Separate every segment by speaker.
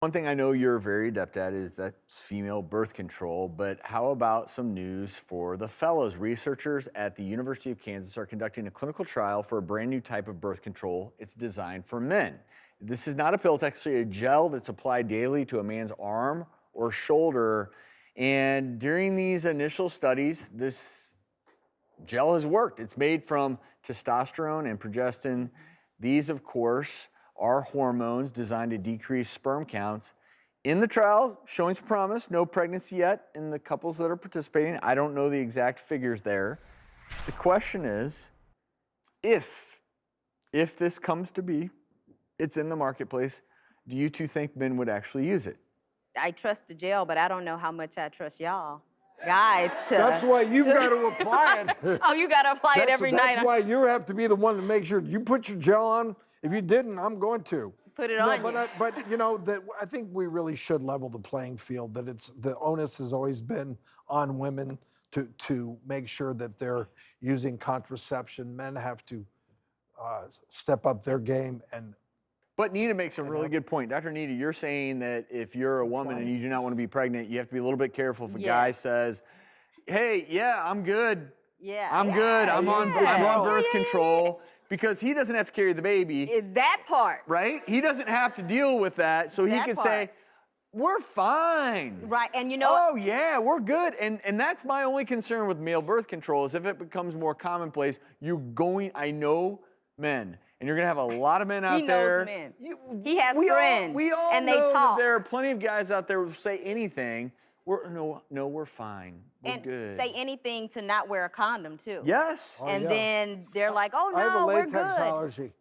Speaker 1: One thing I know you're very adept at is that's female birth control, but how about some news for the fellows? Researchers at the University of Kansas are conducting a clinical trial for a brand new type of birth control. It's designed for men. This is not a pill, it's actually a gel that's applied daily to a man's arm or shoulder. And during these initial studies, this gel has worked. It's made from testosterone and progestin. These, of course, are hormones designed to decrease sperm counts. In the trial, showing some promise, no pregnancy yet in the couples that are participating. I don't know the exact figures there. The question is, if this comes to be, it's in the marketplace, do you two think men would actually use it?
Speaker 2: I trust the gel, but I don't know how much I trust y'all. Guys,
Speaker 3: That's why you've got to apply it.
Speaker 2: Oh, you got to apply it every night.
Speaker 3: That's why you have to be the one to make sure you put your gel on. If you didn't, I'm going to.
Speaker 2: Put it on you.
Speaker 3: But you know, that I think we really should level the playing field, that the onus has always been on women to make sure that they're using contraception. Men have to step up their game.
Speaker 1: But Nita makes a really good point. Dr. Nita, you're saying that if you're a woman and you do not want to be pregnant, you have to be a little bit careful if a guy says, hey, yeah, I'm good.
Speaker 2: Yeah.
Speaker 1: I'm good. I'm on birth control. Because he doesn't have to carry the baby.
Speaker 2: That part.
Speaker 1: Right? He doesn't have to deal with that. So he can say, we're fine.
Speaker 2: Right, and you know.
Speaker 1: Oh, yeah, we're good. And that's my only concern with male birth control is if it becomes more commonplace, I know men. And you're going to have a lot of men out there.
Speaker 2: He knows men. He has friends.
Speaker 1: We all
Speaker 2: and
Speaker 1: know
Speaker 2: they talk.
Speaker 1: That there are plenty of guys out there who say anything. We're fine. We're good.
Speaker 2: Say anything to not wear a condom, too.
Speaker 1: Yes.
Speaker 2: And then they're like, oh,
Speaker 3: I have a
Speaker 2: no, we're
Speaker 3: latex
Speaker 2: good.
Speaker 3: allergy.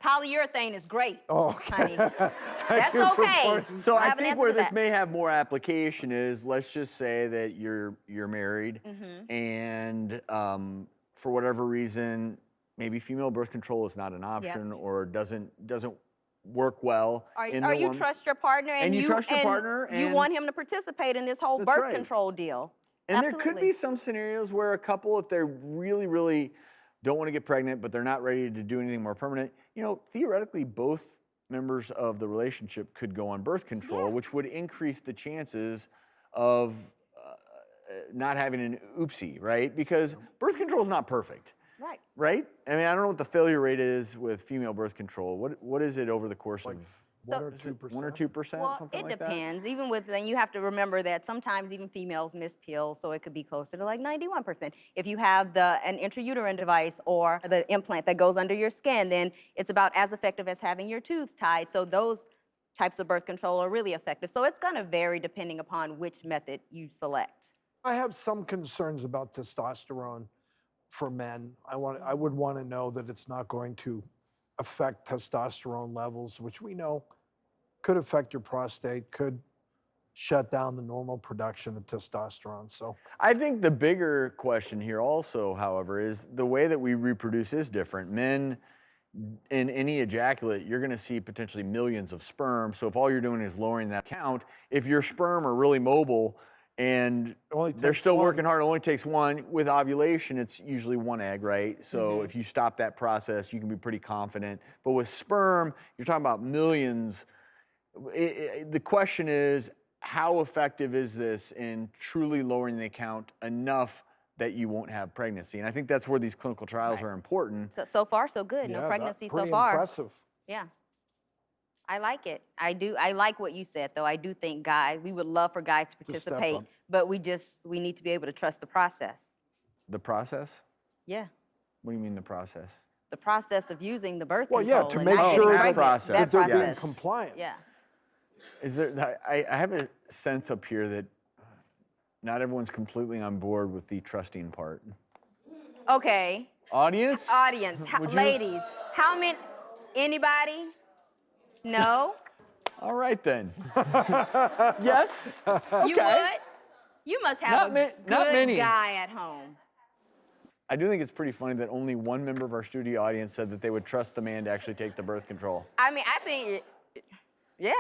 Speaker 2: Polyurethane is great,
Speaker 3: okay.
Speaker 2: honey. That's okay.
Speaker 1: So I think where this may have more application is, let's just say that you're married, and for whatever reason, maybe female birth control is not an option or doesn't work well.
Speaker 2: Or you trust your partner and you
Speaker 1: trust your partner and
Speaker 2: you want him to participate in this whole birth control deal.
Speaker 1: And
Speaker 2: Absolutely.
Speaker 1: there could be some scenarios where a couple, if they really, really don't want to get pregnant, but they're not ready to do anything more permanent, you know, theoretically, both members of the relationship could go on birth control, which would increase the chances of not having an oopsie, right? Because birth control is not perfect.
Speaker 2: Right.
Speaker 1: Right? I mean, I don't know what the failure rate is with female birth control. What is it over the course of
Speaker 3: 1 or 2%?
Speaker 1: 1 or 2%,
Speaker 2: well,
Speaker 1: something like that?
Speaker 2: It depends. Even with, then you have to remember that sometimes even females miss pills, so it could be closer to like 91%. If you have an intrauterine device or the implant that goes under your skin, then it's about as effective as having your tubes tied. So those types of birth control are really effective. So it's going to vary depending upon which method you select.
Speaker 3: I have some concerns about testosterone for men. I would want to know that it's not going to affect testosterone levels, which we know could affect your prostate, could shut down the normal production of testosterone. So
Speaker 1: I think the bigger question here also, however, is the way that we reproduce is different. Men, in any ejaculate, you're going to see potentially millions of sperm. So if all you're doing is lowering that count, if your sperm are really mobile and they're still working hard, it only takes one. With ovulation, it's usually one egg, right? So if you stop that process, you can be pretty confident. But with sperm, you're talking about millions. The question is, how effective is this in truly lowering the count enough that you won't have pregnancy? And I think that's where these clinical trials are important.
Speaker 2: So far, so good. No pregnancy so far.
Speaker 3: Impressive.
Speaker 2: Yeah. I like it. I do. I like what you said, though. I do think we would love for guys to participate, but we need to be able to trust the process.
Speaker 1: The process?
Speaker 2: Yeah.
Speaker 1: What do you mean the process?
Speaker 2: The process of using the birth control.
Speaker 3: Well, yeah, to make sure that they're being compliant.
Speaker 2: Yeah.
Speaker 1: Is there? I have a sense up here that not everyone's completely on board with the trusting part.
Speaker 2: Okay.
Speaker 1: Audience?
Speaker 2: Ladies, how many? Anybody? No?
Speaker 1: All right, then. Yes?
Speaker 2: You would? You must have a good guy at home.
Speaker 1: I do think it's pretty funny that only one member of our studio audience said that they would trust the man to actually take the birth control.
Speaker 2: I mean, I think, yeah.